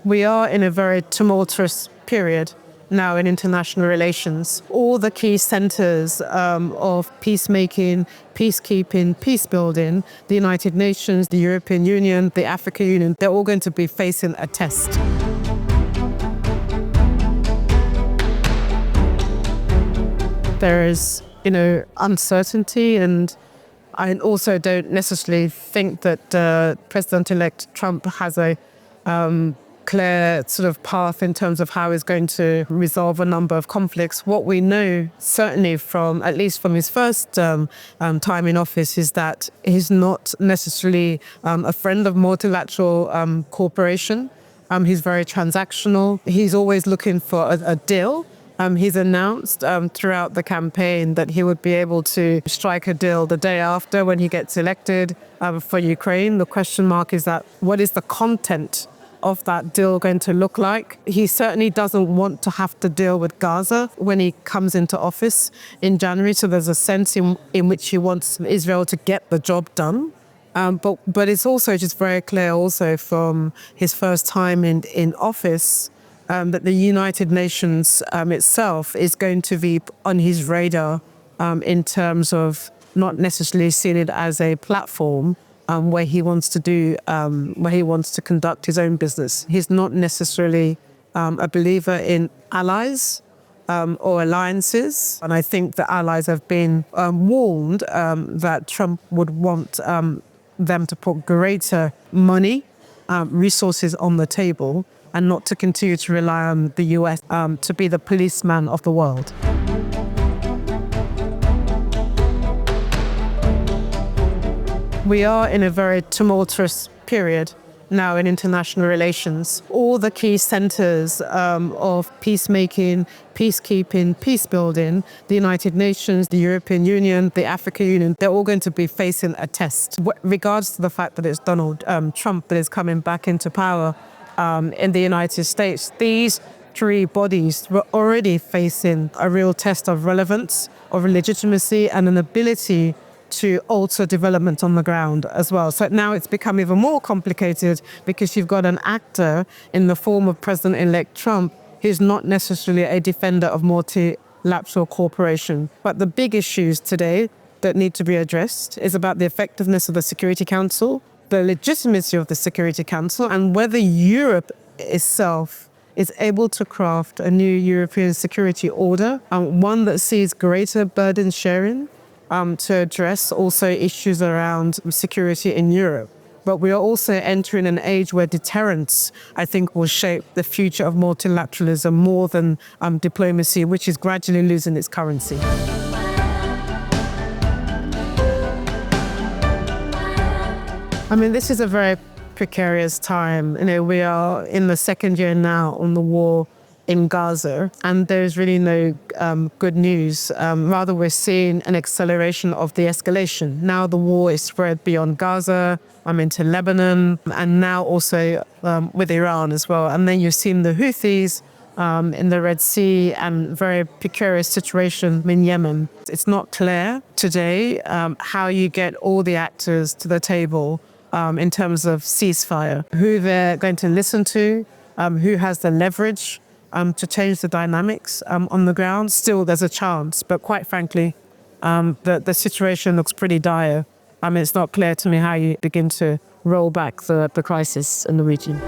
We are in a very tumultuous period now in international relations. All the key centers of peacemaking, peacekeeping, peace building, the United Nations, the European Union, the African Union, they're all going to be facing a test. There is, uncertainty, and I also don't necessarily think that President-elect Trump has a clear sort of path in terms of how he's going to resolve a number of conflicts. What we know, certainly at least from his first time in office, is that he's not necessarily a friend of multilateral cooperation. He's very transactional. He's always looking for a deal. He's announced throughout the campaign that he would be able to strike a deal the day after when he gets elected for Ukraine. The question mark is that what is the content of that deal going to look like? He certainly doesn't want to have to deal with Gaza when he comes into office in January. So there's a sense in which he wants Israel to get the job done. But it's also just very clear also from his first time in office that the United Nations itself is going to be on his radar in terms of not necessarily seeing it as a platform where he wants to conduct his own business. He's not necessarily a believer in allies or alliances, and I think the allies have been warned that Trump would want them to put greater money, resources on the table, and not to continue to rely on the US to be the policeman of the world. We are in a very tumultuous period now in international relations. All the key centers of peacemaking, peacekeeping, peace building, the United Nations, the European Union, the African Union, they're all going to be facing a test. Regards to the fact that it's Donald Trump that is coming back into power in the United States, these three bodies were already facing a real test of relevance, of legitimacy, and an ability to alter development on the ground as well. So now it's become even more complicated because you've got an actor in the form of President-elect Trump who's not necessarily a defender of multilateral cooperation. But the big issues today that need to be addressed is about the effectiveness of the Security Council, the legitimacy of the Security Council, and whether Europe itself is able to craft a new European security order, one that sees greater burden sharing, to address also issues around security in Europe. But we are also entering an age where deterrence, I think, will shape the future of multilateralism more than diplomacy, which is gradually losing its currency. I mean, this is a very precarious time. We are in the second year now on the war in Gaza, and there's really no good news. Rather, we're seeing an acceleration of the escalation. Now the war is spread beyond Gaza, into Lebanon, and now also with Iran as well. And then you've seen the Houthis in the Red Sea, and very precarious situation in Yemen. It's not clear today how you get all the actors to the table in terms of ceasefire, who they're going to listen to, who has the leverage to change the dynamics on the ground. Still, there's a chance, but quite frankly, the situation looks pretty dire. It's not clear to me how you begin to roll back the crisis in the region.